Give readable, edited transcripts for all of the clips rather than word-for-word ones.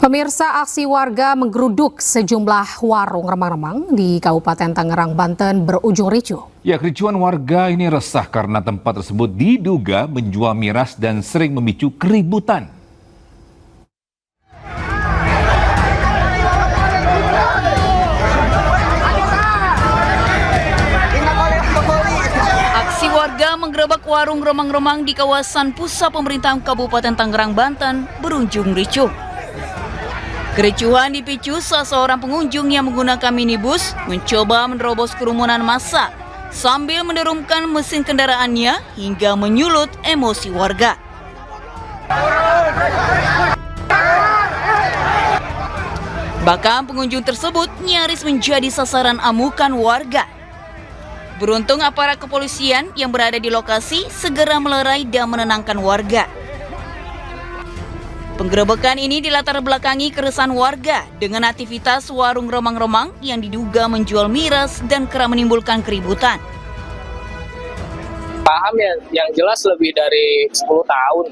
Pemirsa, aksi warga menggeruduk sejumlah warung remang-remang di Kabupaten Tangerang, Banten berujung ricuh. Ya, kericuan warga ini resah karena tempat tersebut diduga menjual miras dan sering memicu keributan. Aksi warga menggerebek warung remang-remang di kawasan pusat pemerintahan Kabupaten Tangerang, Banten berujung ricuh. Kericuhan dipicu saat seorang pengunjung yang menggunakan minibus mencoba menerobos kerumunan massa sambil mendorongkan mesin kendaraannya hingga menyulut emosi warga. Bahkan pengunjung tersebut nyaris menjadi sasaran amukan warga. Beruntung aparat kepolisian yang berada di lokasi segera melerai dan menenangkan warga. Penggerebekan ini dilatar belakangi keresahan warga dengan aktivitas warung remang-remang yang diduga menjual miras dan kerap menimbulkan keributan. Paham ya, yang jelas lebih dari 10 tahun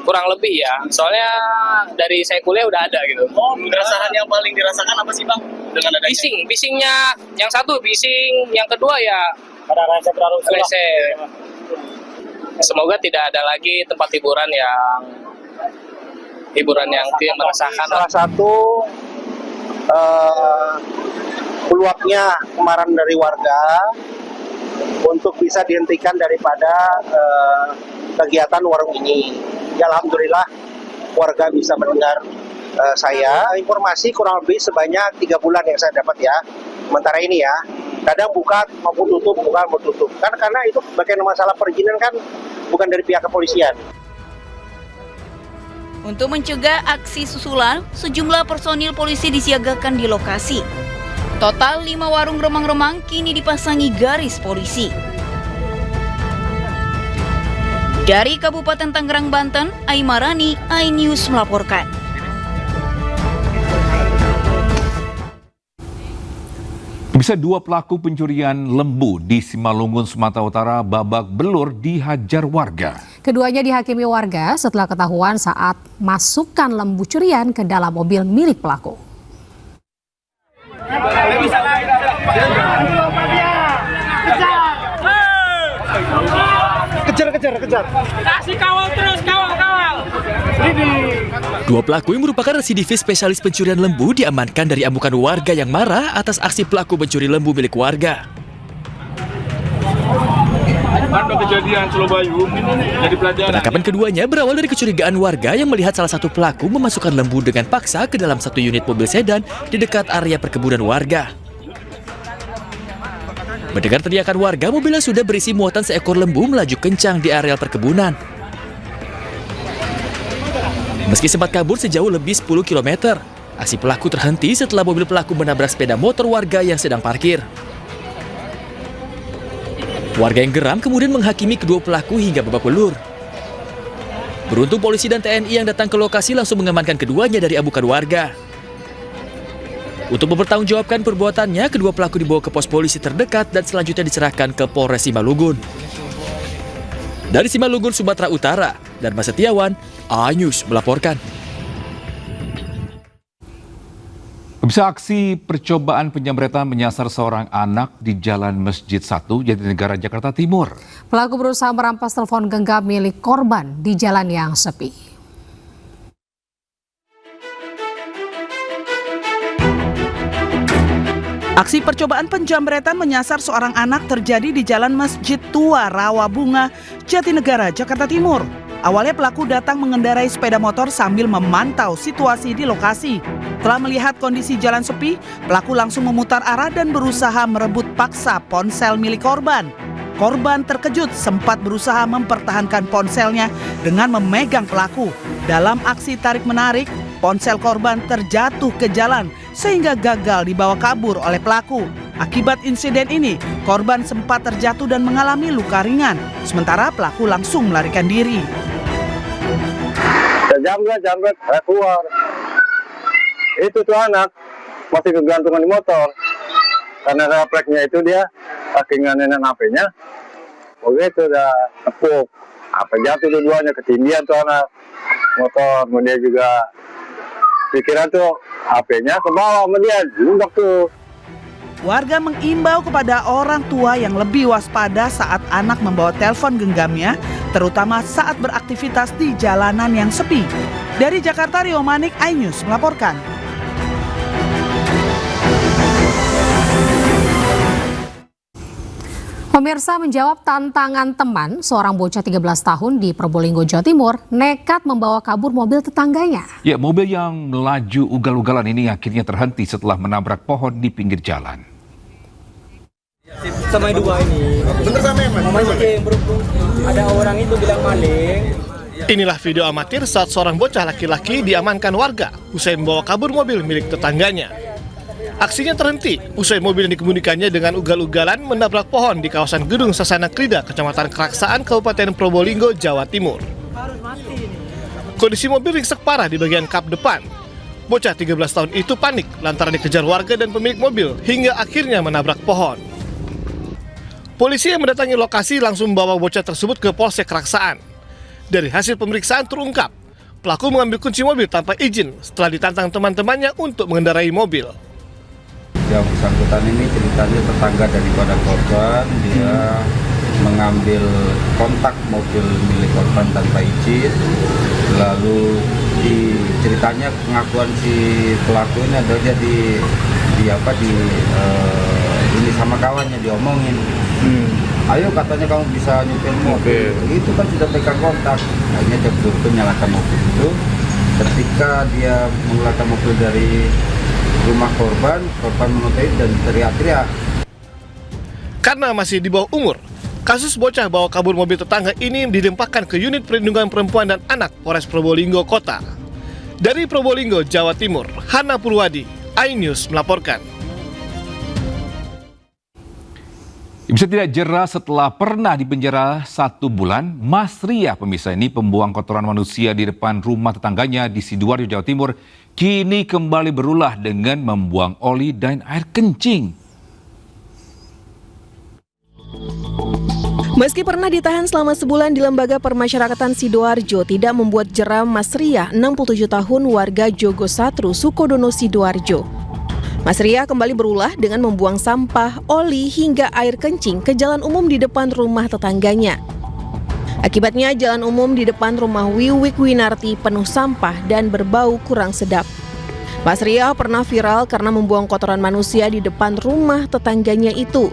kurang lebih ya, soalnya dari saya kuliah udah ada gitu. Keresahan yang paling dirasakan apa sih Bang? Dengan adanya Bisingnya yang satu bising, yang kedua ya ada rasa terlalu rese. Semoga tidak ada lagi tempat hiburan yang tidak merasakan. Salah satu peluangnya kemarahan dari warga untuk bisa dihentikan daripada kegiatan warung ini. Ya, alhamdulillah warga bisa mendengar saya. Informasi kurang lebih sebanyak 3 bulan yang saya dapat ya. Sementara ini ya, kadang buka maupun tutup, buka maupun tutup. Kan karena itu bagian masalah perizinan kan bukan dari pihak kepolisian. Untuk mencegah aksi susulan, sejumlah personil polisi disiagakan di lokasi. Total 5 warung remang-remang kini dipasangi garis polisi. Dari Kabupaten Tangerang, Banten, Aimarani, iNews melaporkan. Bisa 2 pelaku pencurian lembu di Simalungun, Sumatera Utara babak belur dihajar warga. Keduanya dihakimi warga setelah ketahuan saat masukkan lembu curian ke dalam mobil milik pelaku. Kejar. kasih kawal terus, kawal. Dua pelaku yang merupakan residivis spesialis pencurian lembu diamankan dari amukan warga yang marah atas aksi pelaku mencuri lembu milik warga. Ada kejadian Solobayu, jadi pelajaran. Penangkapan keduanya berawal dari kecurigaan warga yang melihat salah satu pelaku memasukkan lembu dengan paksa ke dalam satu unit mobil sedan di dekat area perkebunan warga. Mendengar teriakan warga, mobil yang sudah berisi muatan seekor lembu melaju kencang di areal perkebunan. Meski sempat kabur sejauh lebih 10 km, aksi pelaku terhenti setelah mobil pelaku menabrak sepeda motor warga yang sedang parkir. Warga yang geram kemudian menghakimi kedua pelaku hingga babak belur. Beruntung polisi dan TNI yang datang ke lokasi langsung mengamankan keduanya dari amukan warga. Untuk mempertanggungjawabkan perbuatannya, kedua pelaku dibawa ke pos polisi terdekat dan selanjutnya diserahkan ke Polres Simalungun. Dari Simalungun, Sumatera Utara, Dharma Setiawan, iNews melaporkan. Bisa aksi percobaan penjamretan menyasar seorang anak di Jalan Masjid 1, Jatinegara, Jakarta Timur. Pelaku berusaha merampas telepon genggam milik korban di jalan yang sepi. Aksi percobaan penjamretan menyasar seorang anak terjadi di Jalan Masjid Tua Rawabunga, Jatinegara, Jakarta Timur. Awalnya pelaku datang mengendarai sepeda motor sambil memantau situasi di lokasi. Setelah melihat kondisi jalan sepi, pelaku langsung memutar arah dan berusaha merebut paksa ponsel milik korban. Korban terkejut sempat berusaha mempertahankan ponselnya dengan memegang pelaku. Dalam aksi tarik-menarik, ponsel korban terjatuh ke jalan sehingga gagal dibawa kabur oleh pelaku. Akibat insiden ini, korban sempat terjatuh dan mengalami luka ringan. Sementara pelaku langsung melarikan diri. Jamret, saya keluar. Itu tuh anak masih kegantungan di motor. Karena refleksnya itu dia saking nganenan HP-nya. Begitu udah tepuk. HP jatuh dua-duanya, ketindihan tuh anak motor. Kemudian juga Dikira tuh HP-nya ke bawah sama dia, lundak tuh. Warga mengimbau kepada orang tua yang lebih waspada saat anak membawa telepon genggamnya, terutama saat beraktivitas di jalanan yang sepi. Dari Jakarta, Rio Manik, iNews melaporkan. Pemirsa, menjawab tantangan teman, seorang bocah 13 tahun di Probolinggo, Jawa Timur nekat membawa kabur mobil tetangganya. Ya, mobil yang melaju ugal-ugalan ini akhirnya terhenti setelah menabrak pohon di pinggir jalan. Sama dua ini. Bener sama mamanya yang berhubung ada orang itu bilang maling. Inilah video amatir saat seorang bocah laki-laki diamankan warga usai membawa kabur mobil milik tetangganya. Aksinya terhenti usai mobil yang dikemudikannya dengan ugal-ugalan menabrak pohon di kawasan Gedung Sasana Krida, Kecamatan Keraksaan, Kabupaten Probolinggo, Jawa Timur. Kondisi mobil ringsek parah di bagian kap depan. Bocah 13 tahun itu panik lantaran dikejar warga dan pemilik mobil hingga akhirnya menabrak pohon. Polisi yang mendatangi lokasi langsung membawa bocah tersebut ke Polsek Keraksaan. Dari hasil pemeriksaan terungkap, pelaku mengambil kunci mobil tanpa izin setelah ditantang teman-temannya untuk mengendarai mobil. Yang bersangkutan ini ceritanya tetangga daripada korban, dia mengambil kontak mobil milik korban tanpa izin. Lalu ceritanya pengakuan si pelaku ini adalah ini sama kawannya diomongin. Ayo katanya kamu bisa nyupir mobil. Itu kan sudah pegang kontak. Akhirnya dia betul-betul nyalakan mobil itu. Ketika dia mengeluarkan mobil dari rumah korban menutup dan teriak-teriak. Karena masih di bawah umur, kasus bocah bawa kabur mobil tetangga ini dilimpahkan ke Unit Perlindungan Perempuan dan Anak Polres Probolinggo Kota. Dari Probolinggo, Jawa Timur, Hana Purwadi, iNews melaporkan. Bisa tidak jera setelah pernah dipenjara 1 bulan, Mas Ria, pemirsa ini pembuang kotoran manusia di depan rumah tetangganya di Sidoarjo, Jawa Timur, kini kembali berulah dengan membuang oli dan air kencing. Meski pernah ditahan selama sebulan di Lembaga Permasyarakatan Sidoarjo, tidak membuat jera Mas Ria, 67 tahun, warga Jogosatru, Sukodono, Sidoarjo. Mas Ria kembali berulah dengan membuang sampah, oli, hingga air kencing ke jalan umum di depan rumah tetangganya. Akibatnya jalan umum di depan rumah Wiwik Winarti penuh sampah dan berbau kurang sedap. Mas Ria pernah viral karena membuang kotoran manusia di depan rumah tetangganya itu.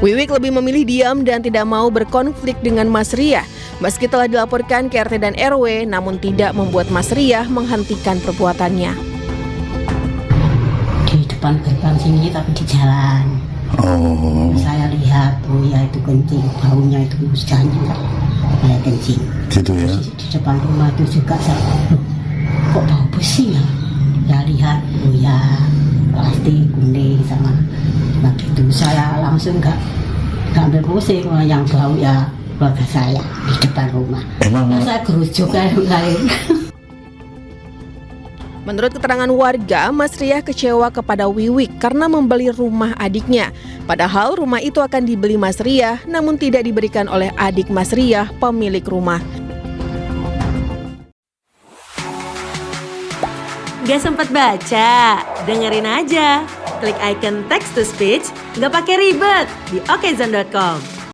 Wiwik lebih memilih diam dan tidak mau berkonflik dengan Mas Ria. Meski telah dilaporkan ke RT dan RW, namun tidak membuat Mas Ria menghentikan perbuatannya. Di depan gerbang sini tapi di jalan. Saya lihat, ya itu kencing, baunya itu janji kayak kencing. Gitu ya. Di depan rumah itu juga saya, kok bau besi ya? Ya lihat, ya plastik kuning sama gitu. Saya langsung nggak ambil pusing, yang bau ya keluarga saya di depan rumah. Saya gerujuk kayak lain. Menurut keterangan warga, Mas Ria kecewa kepada Wiwik karena membeli rumah adiknya. Padahal rumah itu akan dibeli Mas Ria, namun tidak diberikan oleh adik Mas Ria, pemilik rumah. Gak sempat baca? Dengerin aja. Klik icon text to speech, gak pakai ribet di okezone.com.